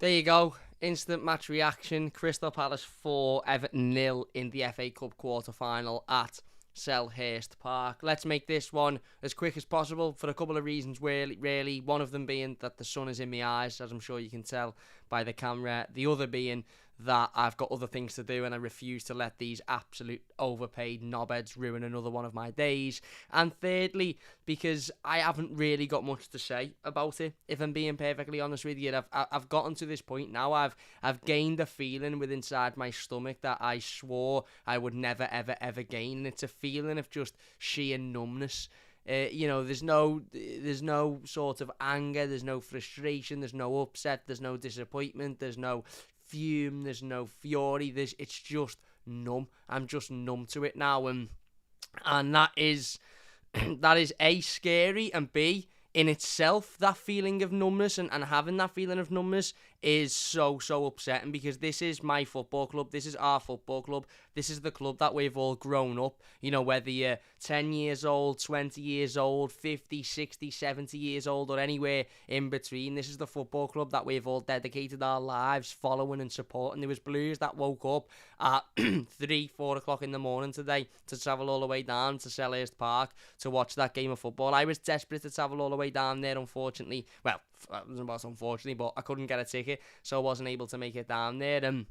There you go. Instant match reaction. Crystal Palace 4, Everton 0 in the FA Cup quarter-final at Selhurst Park. Let's make this one as quick as possible for a couple of reasons, really. One of them being that the sun is in my eyes, as I'm sure you can tell by the camera. The other being that I've got other things to do and I refuse to let these absolute overpaid knobheads ruin another one of my days. And thirdly, because I haven't really got much to say about it, if I'm being perfectly honest with you. I've gotten to this point now. I've gained a feeling within inside my stomach that I swore I would never, ever gain. And it's a feeling of just sheer numbness. There's no sort of anger, there's no frustration, there's no upset, there's no disappointment, there's no fume, there's no fury. It's just numb. I'm just numb to it now, and that is A, scary, and B, in itself, that feeling of numbness and having that feeling of numbness is so upsetting, because this is my football club. This is our football club. This is the club that we've all grown up. Whether you're 10 years old, 20 years old, 50, 60, 70 years old, or anywhere in between. This is the football club that we've all dedicated our lives following and supporting. There was Blues that woke up at 3, 4 o'clock in the morning today to travel all the way down to Selhurst Park to watch that game of football. I was desperate to travel all the way down there, unfortunately. Well, it wasn't unfortunately, but I couldn't get a ticket, so I wasn't able to make it down there. And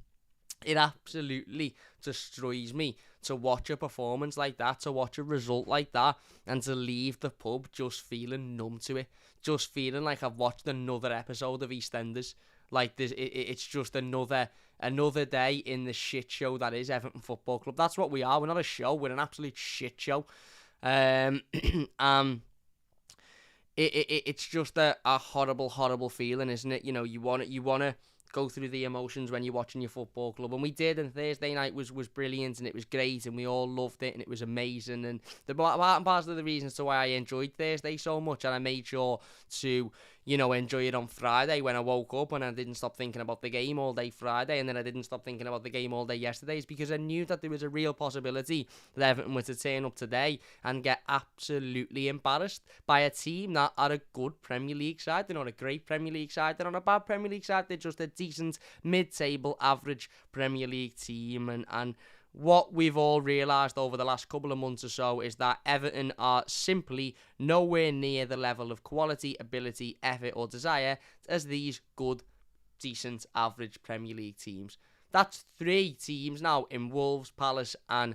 it absolutely destroys me to watch a performance like that, to watch a result like that, and to leave the pub just feeling numb to it, just feeling like I've watched another episode of EastEnders. Like this, it's just another day in the shit show that is Everton Football Club. That's what we are. We're not a show. We're an absolute shit show. It's just a horrible feeling, isn't it? You want to go through the emotions when you're watching your football club, and we did. And Thursday night was brilliant, and it was great, and we all loved it, and it was amazing. And the part and parcel of the reasons to why I enjoyed Thursday so much, and I made sure to enjoy it on Friday when I woke up, and I didn't stop thinking about the game all day Friday, and then I didn't stop thinking about the game all day yesterday, is because I knew that there was a real possibility that Everton were to turn up today and get absolutely embarrassed by a team that are a good Premier League side. They're not a great Premier League side, they're not a bad Premier League side, they're just a decent mid-table average Premier League team. And what we've all realised over the last couple of months or so is that Everton are simply nowhere near the level of quality, ability, effort or desire as these good, decent, average Premier League teams. That's 3 teams now in Wolves, Palace and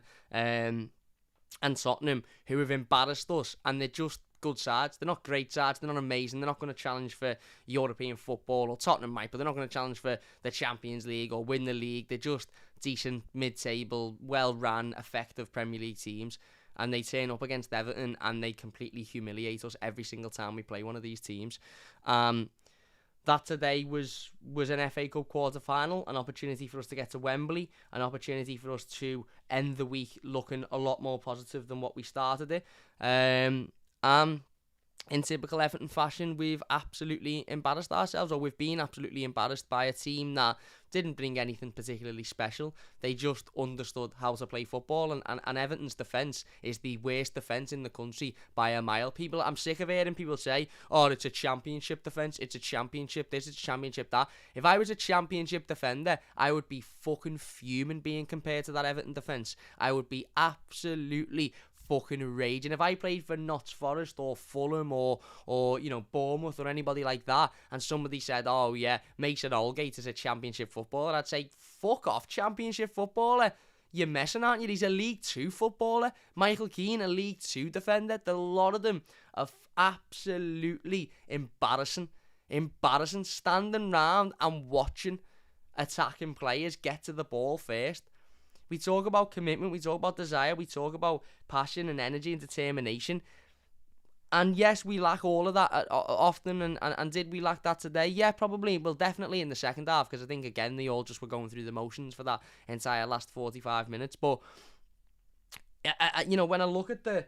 Tottenham who have embarrassed us, and they're just good sides. They're not great sides, they're not amazing, they're not going to challenge for European football, or Tottenham might, but they're not going to challenge for the Champions League or win the league. They're just decent, mid-table, well-ran, effective Premier League teams, and they turn up against Everton and they completely humiliate us every single time we play one of these teams. That today was an FA Cup quarter-final, an opportunity for us to get to Wembley, an opportunity for us to end the week looking a lot more positive than what we started it. In typical Everton fashion, we've absolutely embarrassed ourselves, or we've been absolutely embarrassed by a team that didn't bring anything particularly special. They just understood how to play football, and Everton's defence is the worst defence in the country by a mile. I'm sick of hearing people say, oh, it's a championship defence, it's a championship this, it's a championship that. If I was a championship defender, I would be fucking fuming being compared to that Everton defence. I would be absolutely fucking raging. If I played for Notts Forest or Fulham or Bournemouth or anybody like that, and somebody said, oh yeah, Mason Holgate is a championship footballer, I'd say, fuck off, championship footballer? You're messing, aren't you? He's a League 2 footballer. Michael Keane, a League 2 defender. A lot of them are absolutely embarrassing, standing round and watching attacking players get to the ball first. We talk about commitment, we talk about desire, we talk about passion and energy and determination. And yes, we lack all of that often, and did we lack that today? Yeah, probably. Well, definitely in the second half, because I think, again, they all just were going through the motions for that entire last 45 minutes. But, when I look at the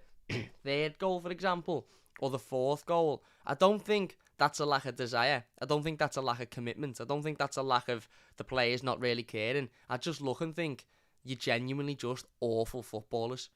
third goal, for example, or the fourth goal, I don't think that's a lack of desire. I don't think that's a lack of commitment. I don't think that's a lack of the players not really caring. I just look and think, you're genuinely just awful footballers.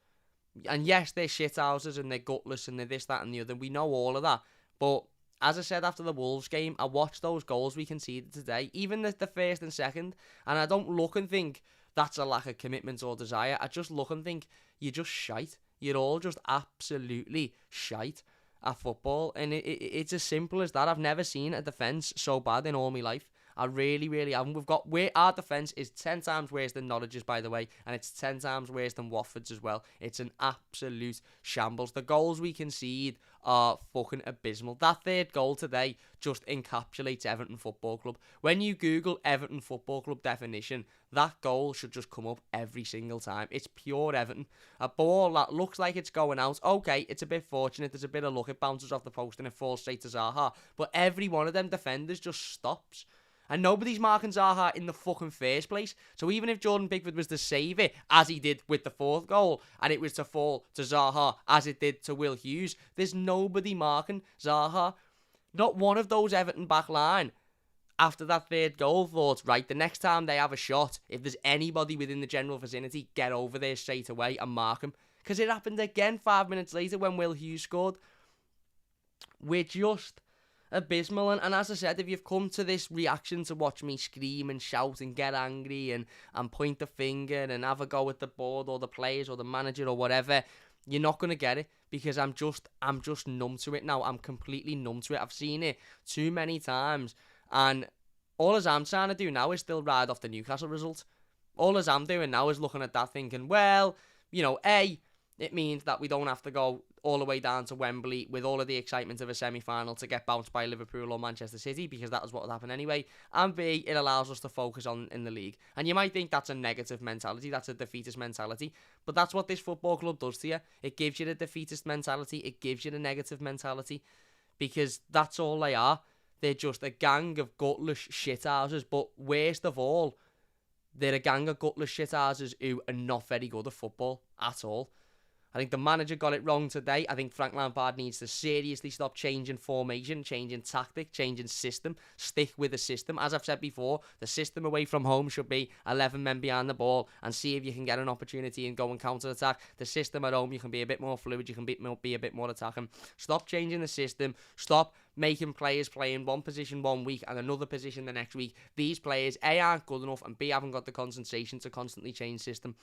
And yes, they're shithouses and they're gutless and they're this, that and the other. We know all of that. But as I said after the Wolves game, I watched those goals we conceded today, even the first and second, and I don't look and think that's a lack of commitment or desire. I just look and think, you're just shite. You're all just absolutely shite at football, and it's as simple as that. I've never seen a defence so bad in all my life. I really, really haven't. Our defence is 10 times worse than Norwich's, by the way, and it's 10 times worse than Watford's as well. It's an absolute shambles. The goals we concede are fucking abysmal. That third goal today just encapsulates Everton Football Club. When you Google Everton Football Club definition, that goal should just come up every single time. It's pure Everton. A ball that looks like it's going out. Okay, it's a bit fortunate. There's a bit of luck. It bounces off the post and it falls straight to Zaha. But every one of them defenders just stops. And nobody's marking Zaha in the fucking first place. So even if Jordan Pickford was to save it, as he did with the fourth goal, and it was to fall to Zaha, as it did to Will Hughes, there's nobody marking Zaha. Not one of those Everton back line, after that third goal, thought, right, the next time they have a shot, if there's anybody within the general vicinity, get over there straight away and mark him. Because it happened again 5 minutes later when Will Hughes scored. We're just abysmal, and as I said, if you've come to this reaction to watch me scream and shout and get angry and point the finger and have a go at the board or the players or the manager or whatever, you're not going to get it, because I'm just numb to it now. I'm completely numb to it. I've seen it too many times, and all as I'm trying to do now is still ride off the Newcastle result. All as I'm doing now is looking at that thinking, well, it means that we don't have to go all the way down to Wembley with all of the excitement of a semi-final to get bounced by Liverpool or Manchester City, because that is what would happen anyway. And B, it allows us to focus on in the league. And you might think that's a negative mentality, that's a defeatist mentality, but that's what this football club does to you. It gives you the defeatist mentality, it gives you the negative mentality, because that's all they are. They're just a gang of gutless shithouses, but worst of all, they're a gang of gutless shithouses who are not very good at football at all. I think the manager got it wrong today. I think Frank Lampard needs to seriously stop changing formation, changing tactic, changing system. Stick with the system. As I've said before, the system away from home should be 11 men behind the ball and see if you can get an opportunity and go and counter-attack. The system at home, you can be a bit more fluid, you can be a bit more attacking. Stop changing the system. Stop making players play in one position 1 week and another position the next week. These players, A, aren't good enough, and B, haven't got the concentration to constantly change system.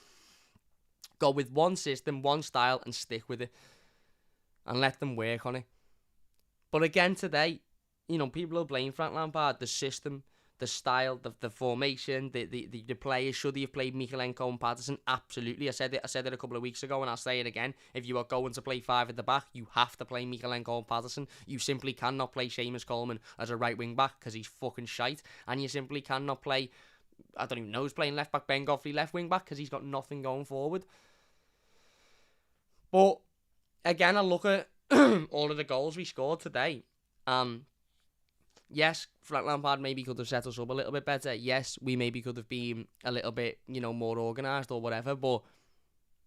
Go with one system, one style, and stick with it. And let them work on it. But again today, people will blame Frank Lampard. The system, the style, the formation, the players. Should he have played Mikalenko and Patterson? Absolutely. I said it a couple of weeks ago, and I'll say it again. If you are going to play 5 at the back, you have to play Mikalenko and Patterson. You simply cannot play Seamus Coleman as a right wing back, because he's fucking shite. And you simply cannot play, I don't even know who's playing left back, Ben Godfrey left wing back, because he's got nothing going forward. But again, I look at all of the goals we scored today. Yes, Frank Lampard maybe could have set us up a little bit better. Yes, we maybe could have been a little bit, more organised or whatever. But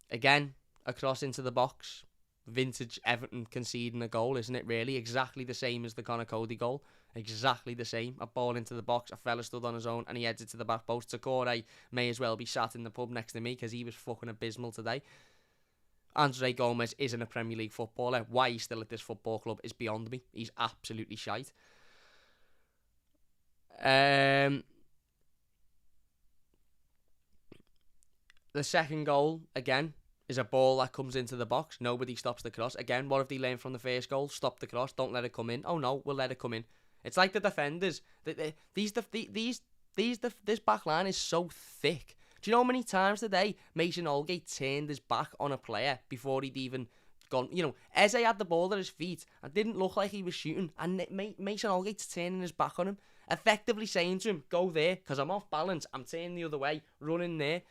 again, a cross into the box, vintage Everton conceding a goal, isn't it really? Exactly the same as the Conor Cody goal. Exactly the same. A ball into the box, a fella stood on his own and he heads it to the back post. Takore may as well be sat in the pub next to me, because he was fucking abysmal today. Andre Gomez isn't a Premier League footballer. Why he's still at this football club is beyond me. He's absolutely shite. The second goal, again, is a ball that comes into the box. Nobody stops the cross. Again, what have they learned from the first goal? Stop the cross. Don't let it come in. Oh no, we'll let it come in. It's like the defenders. This back line is so thick. Do you know how many times today Mason Holgate turned his back on a player before he'd even gone? Eze had the ball at his feet and didn't look like he was shooting, and Mason Holgate's turning his back on him, effectively saying to him, go there, because I'm off balance, I'm turning the other way, running there.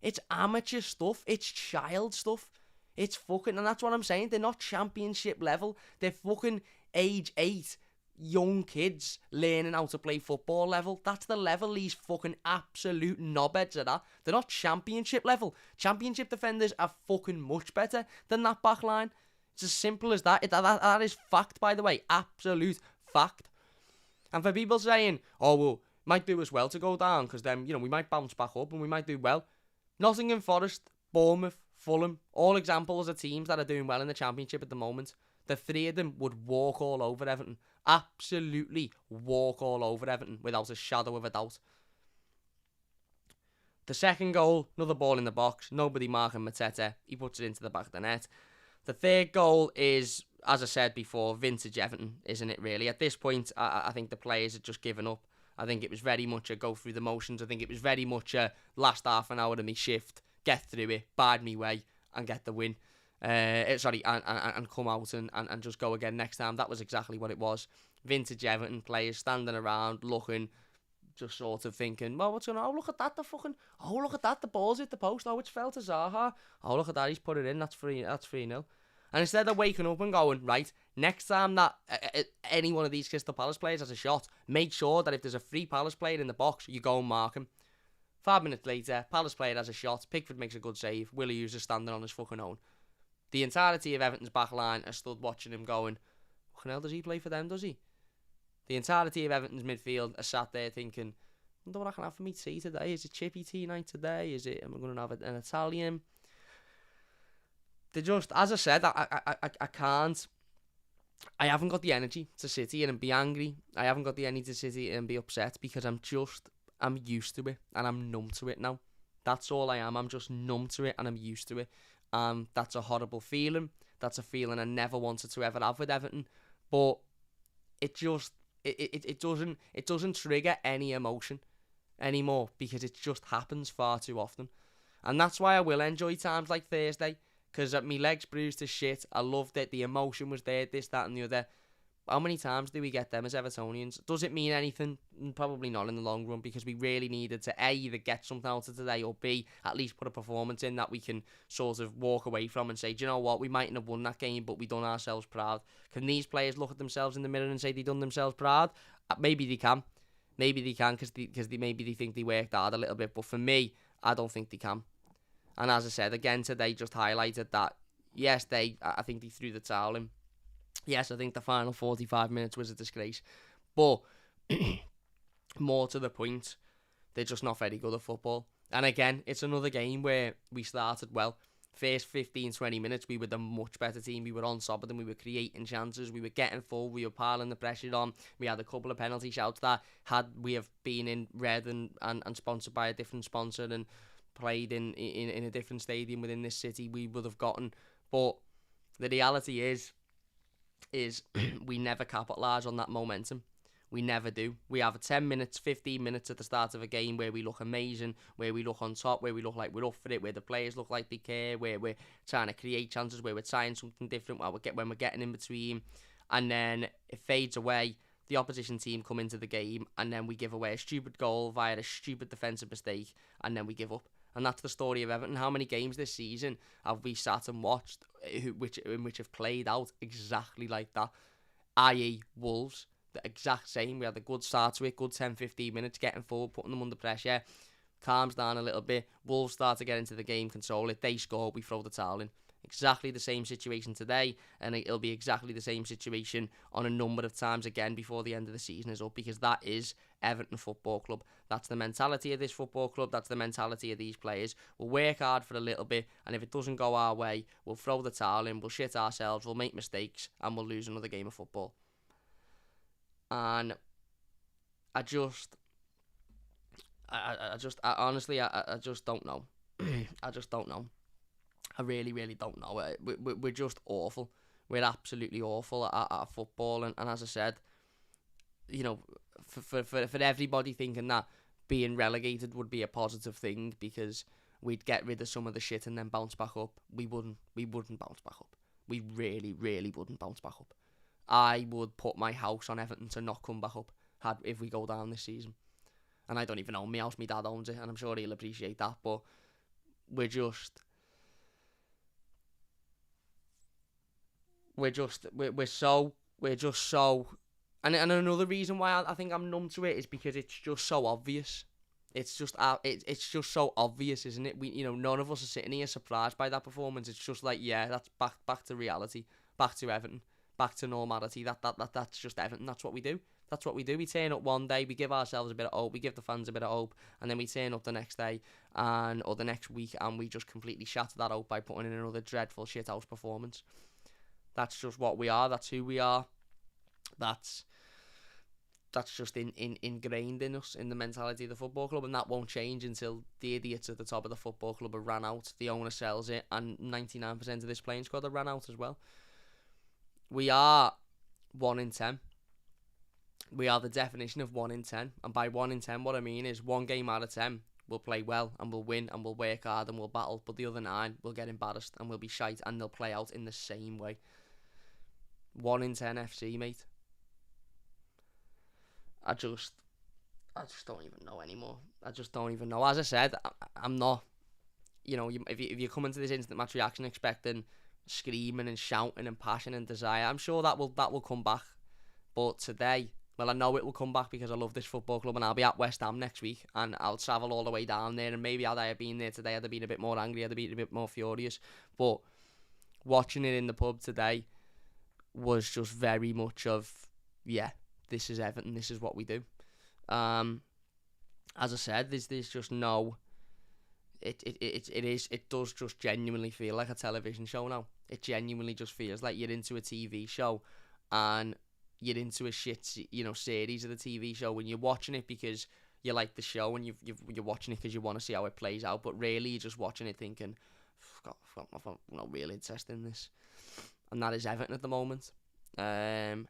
It's amateur stuff, it's child stuff, it's fucking, and that's what I'm saying, they're not championship level, they're fucking age 8, young kids learning how to play football level. That's the level these fucking absolute knobheads are at. They're not championship level. Championship defenders are fucking much better than that back line. It's as simple as that. That is fact, by the way. Absolute fact. And for people saying, oh, well, might do us well to go down, because then, we might bounce back up and we might do well. Nottingham Forest, Bournemouth, Fulham, all examples of teams that are doing well in the Championship at the moment. the three of them would walk all over Everton. Absolutely walk all over Everton without a shadow of a doubt. The second goal, another ball in the box, nobody marking Mateta, he puts it into the back of the net. The third goal is, as I said before, vintage Everton, isn't it really? At this point, I think the players had just given up. I think it was very much a go through the motions. I think it was very much a last half an hour of me shift, get through it, bide me way, and get the win. And come out and just go again next time. That was exactly what it was. Vintage Everton players standing around, looking, just sort of thinking, well, what's going on? Oh, look at that, the ball's hit the post. Oh, it's fell to Zaha. Oh, look at that, he's put it in. That's 3-0. And instead of waking up and going, right, next time that any one of these Crystal Palace players has a shot, make sure that if there's a free Palace player in the box, you go and mark him. 5 minutes later, Palace player has a shot, Pickford makes a good save, Willie Hughes is standing on his fucking own. The entirety of Everton's back line are stood watching him going, fucking hell, does he play for them, does he? The entirety of Everton's midfield are sat there thinking, I wonder what I can have for me tea today. Is it chippy tea night today? Am I going to have an Italian? They just, as I said, I can't. I haven't got the energy to sit here and be angry. I haven't got the energy to sit here and be upset because I'm used to it and I'm numb to it now. That's all I am. I'm just numb to it and I'm used to it. That's a horrible feeling. That's a feeling I never wanted to ever have with Everton. But it just, it doesn't trigger any emotion anymore because it just happens far too often. And that's why I will enjoy times like Thursday, because my legs bruised to shit. I loved it. The emotion was there, this, that and the other. How many times do we get them as Evertonians? Does it mean anything? Probably not in the long run, because we really needed to A, either get something out of today, or B, at least put a performance in that we can sort of walk away from and say, do you know what, we mightn't have won that game, but we done ourselves proud. Can these players look at themselves in the mirror and say they done themselves proud? Maybe they can. Maybe they can, because maybe they think they worked hard a little bit, but for me, I don't think they can. And as I said, again today, just highlighted that, yes, I think they threw the towel in. Yes, I think the final 45 minutes was a disgrace. But more to the point, they're just not very good at football. And again, it's another game where we started well. First 15, 20 minutes, we were the much better team. We were on top of them. We were creating chances. We were getting full. We were piling the pressure on. We had a couple of penalty shouts that, had we have been in red and sponsored by a different sponsor and played in a different stadium within this city, we would have gotten. But the reality is we never capitalise on that momentum. We never do. We have 10 minutes, 15 minutes at the start of a game where we look amazing, where we look on top, where we look like we're up for it, where the players look like they care, where we're trying to create chances, where we're trying something different, when we're getting in between, and then it fades away. The opposition team come into the game, and then we give away a stupid goal via a stupid defensive mistake, and then we give up. And that's the story of Everton. How many games this season have we sat and watched in which have played out exactly like that? I.e. Wolves, the exact same. We had a good start to it, good 10-15 minutes, getting forward, putting them under pressure, calms down a little bit, Wolves start to get into the game, control it, they score, we throw the towel in. Exactly the same situation today, and it'll be exactly the same situation on a number of times again before the end of the season is up, because that is Everton Football Club. That's the mentality of this football club. That's the mentality of these players. We'll work hard for a little bit, and if it doesn't go our way, we'll throw the towel in, we'll shit ourselves, we'll make mistakes, and we'll lose another game of football. And I honestly don't know. I just don't know. I really, really don't know. We're just awful. We're absolutely awful at football. And as I said, you know, for everybody thinking that being relegated would be a positive thing because we'd get rid of some of the shit and then bounce back up, we wouldn't bounce back up. We really, really wouldn't bounce back up. I would put my house on Everton to not come back up if we go down this season. And I don't even own my house. My dad owns it, and I'm sure he'll appreciate that. But we're just so, and another reason why I think I'm numb to it is because it's just so obvious. It's just so obvious, isn't it? None of us are sitting here surprised by that performance. It's just like, yeah, that's back to reality, back to Everton, back to normality. That's just Everton. That's what we do. That's what we do. We turn up one day, we give ourselves a bit of hope, we give the fans a bit of hope, and then we turn up the next day or the next week, and we just completely shatter that hope by putting in another dreadful shithouse performance. That's just what we are. That's who we are. That's just ingrained in us, in the mentality of the football club, and that won't change until the idiots at the top of the football club have ran out, the owner sells it, and 99% of this playing squad have ran out as well. We are 1 in 10. We are the definition of 1 in 10, and by 1 in 10 what I mean is 1 game out of 10 we'll play well and we'll win and we'll work hard and we'll battle, but the other 9 will get embarrassed and we'll be shite and they'll play out in the same way. 1 in 10 FC, mate. I just don't even know anymore. I just don't even know. As I said, I'm not, if you come into this instant match reaction expecting screaming and shouting and passion and desire, I'm sure that will come back. But today, well, I know it will come back because I love this football club, and I'll be at West Ham next week and I'll travel all the way down there, and maybe had I been there today I'd have been a bit more angry, I'd have been a bit more furious. But watching it in the pub today was just very much of, yeah, this is Everton, this is what we do. As I said, there's just no, it does just genuinely feel like a television show now. It genuinely just feels like you're into a TV show and you're into a shit, series of the TV show when you're watching it because you like the show and you're watching it because you want to see how it plays out, but really you're just watching it thinking, I've got no real interest in this. And that is Everton at the moment. And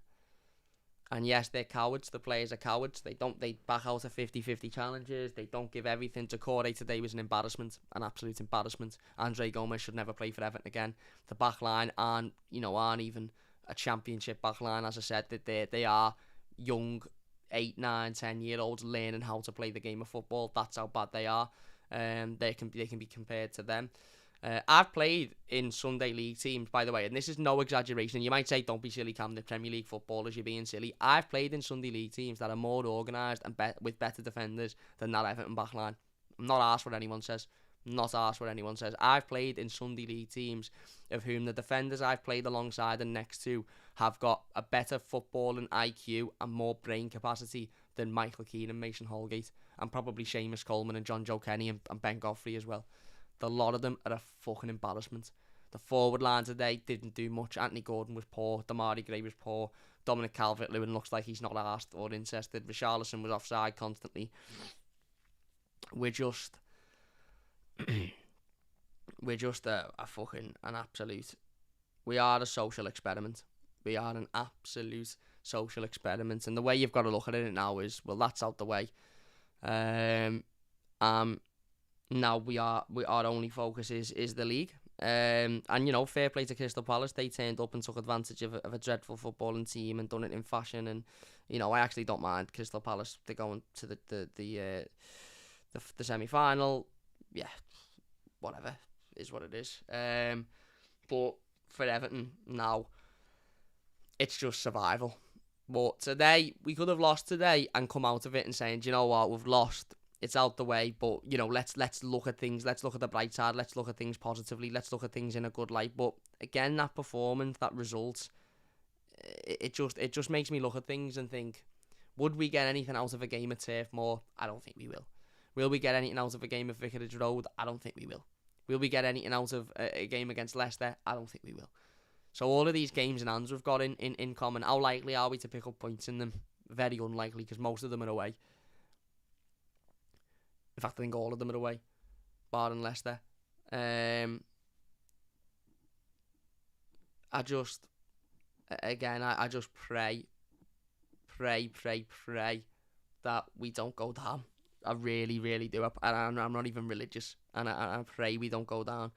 yes, they're cowards. The players are cowards. They back out of 50-50 challenges. They don't give everything. Decore today was an embarrassment, an absolute embarrassment. Andre Gomez should never play for Everton again. The back line aren't even a championship back line. As I said, that they are young 8, 9, 10-year-olds learning how to play the game of football. That's how bad they are. They can be compared to them. I've played in Sunday League teams, by the way, and this is no exaggeration. You might say, don't be silly, Cam, the Premier League footballers, you're being silly. I've played in Sunday League teams that are more organised and with better defenders than that Everton backline. I'm not arsed what anyone says. I've played in Sunday League teams of whom the defenders I've played alongside and next to have got a better footballing IQ and more brain capacity than Michael Keane and Mason Holgate, and probably Seamus Coleman and John Joe Kenny and Ben Godfrey as well. The lot of them are a fucking embarrassment. The forward line today didn't do much. Anthony Gordon was poor. Damari Gray was poor. Dominic Calvert-Lewin looks like he's not arsed or interested. Richarlison was offside constantly. We're just a fucking, an absolute, we are a social experiment. We are an absolute social experiment. And the way you've got to look at it now is, well, that's out the way. Now our only focus is the league. And fair play to Crystal Palace. They turned up and took advantage of a dreadful footballing team and done it in fashion. And I actually don't mind Crystal Palace. They're going to the semi-final. Yeah, whatever, is what it is. But for Everton now, it's just survival. But today, we could have lost today and come out of it and saying, do you know what, we've lost. It's out the way, but let's look at things. Let's look at the bright side. Let's look at things positively. Let's look at things in a good light. But again, that performance, that result, it just makes me look at things and think, would we get anything out of a game at Turf Moor? I don't think we will. Will we get anything out of a game at Vicarage Road? I don't think we will. Will we get anything out of a game against Leicester? I don't think we will. So all of these games in hands we've got in common, how likely are we to pick up points in them? Very unlikely, because most of them are away. In fact, I think all of them are away, barring Leicester. I just pray that we don't go down. I really, really do. I'm not even religious, and I pray we don't go down.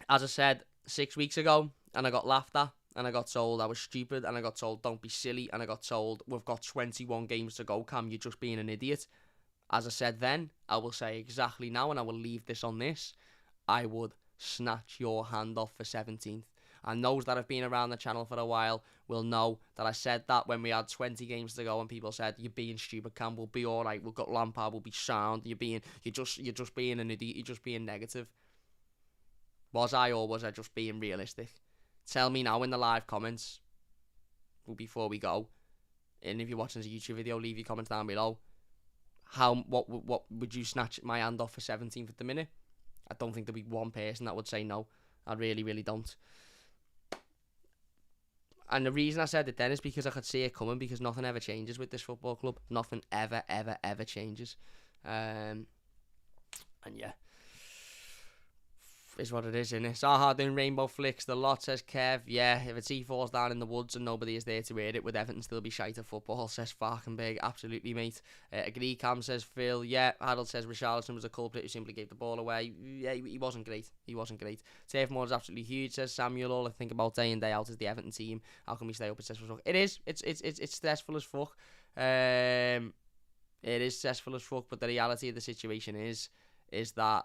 As I said 6 weeks ago, and I got laughed at, and I got told I was stupid, and I got told don't be silly, and I got told we've got 21 games to go, Cam, you're just being an idiot. As I said then, I will say exactly now, and I will leave this on this, I would snatch your hand off for 17th. And those that have been around the channel for a while will know that I said that when we had 20 games to go, and people said, you're being stupid, Cam, we'll be alright, we've got Lampard, we'll be sound, you're just being an idiot, you're just being negative. Was I, or was I just being realistic? Tell me now in the live comments, before we go, and if you're watching this YouTube video, leave your comments down below. What would you snatch my hand off for 17th at the minute? I don't think there'll be one person that would say no. I really, really don't. And the reason I said it then is because I could see it coming, because nothing ever changes with this football club. Nothing ever, ever, ever changes. And yeah, is what it is, isn't it? Zaha doing rainbow flicks. The lot, says Kev. Yeah, if it's falls down in the woods and nobody is there to hear it, would Everton still be shite at football, says Farkenberg. Absolutely, mate. Agree, Cam, says Phil. Yeah, Harold says Richarlison was a culprit who simply gave the ball away. Yeah, he wasn't great. He wasn't great. Dave Moore is absolutely huge, says Samuel. All I think about day in, day out is the Everton team. How can we stay up? It's stressful as fuck. It is. It's stressful as fuck. It is stressful as fuck, but the reality of the situation is that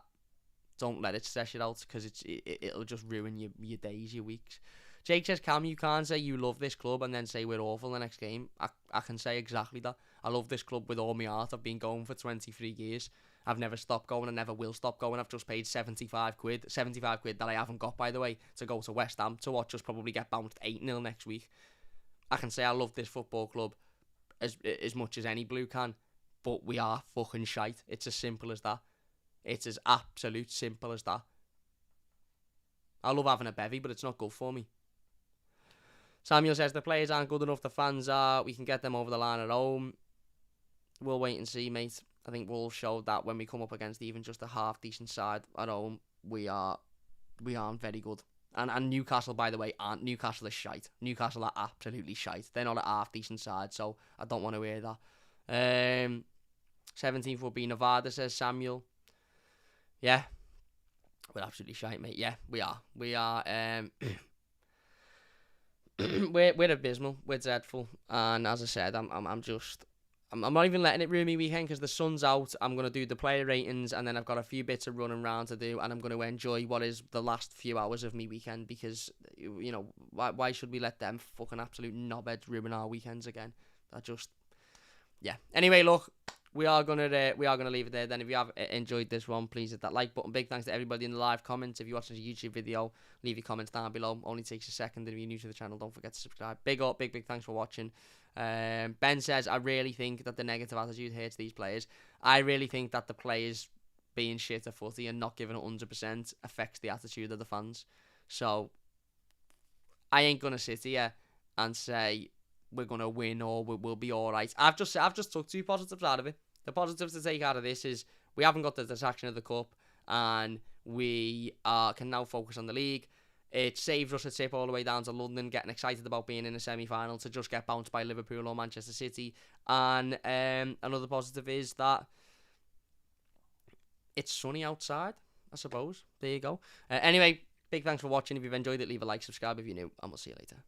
don't let it stress you out, because it'll just ruin your days, your weeks. Jake says, Cam, you can't say you love this club and then say we're awful the next game. I can say exactly that. I love this club with all my heart. I've been going for 23 years. I've never stopped going and never will stop going. I've just paid 75 quid that I haven't got, by the way, to go to West Ham to watch us probably get bounced 8-0 next week. I can say I love this football club as much as any blue can, but we are fucking shite. It's as simple as that. It's as absolute simple as that. I love having a bevy, but it's not good for me. Samuel says the players aren't good enough, the fans are. We can get them over the line at home. We'll wait and see, mate. I think Wolves showed that when we come up against even just a half decent side at home, we aren't very good. And Newcastle, by the way, aren't. Newcastle is shite. Newcastle are absolutely shite. They're not a half decent side, so I don't want to hear that. 17th will be Nevada, says Samuel. Yeah, we're absolutely shite, mate. Yeah, we are. We're abysmal. We're dreadful. And as I said, I'm not even letting it ruin me weekend, because the sun's out. I'm gonna do the player ratings, and then I've got a few bits of running around to do, and I'm gonna enjoy what is the last few hours of me weekend, because why should we let them fucking absolute knobheads ruin our weekends again? Yeah. Anyway, look. We are gonna leave it there. Then, if you have enjoyed this one, please hit that like button. Big thanks to everybody in the live comments. If you're watching a YouTube video, leave your comments down below. Only takes a second. And if you're new to the channel, don't forget to subscribe. Big thanks for watching. Ben says, I really think that the negative attitude hurts these players. I really think that the players being shit at footy and not giving it 100% affects the attitude of the fans. So I ain't gonna sit here and say we're gonna win or we'll be all right. I've just took two positives out of it. The positives to take out of this is we haven't got the distraction of the cup, and we can now focus on the league. It saves us a trip all the way down to London, getting excited about being in a semi-final, to just get bounced by Liverpool or Manchester City. And another positive is that it's sunny outside, I suppose. There you go. Anyway, big thanks for watching. If you've enjoyed it, leave a like, subscribe if you're new, and we'll see you later.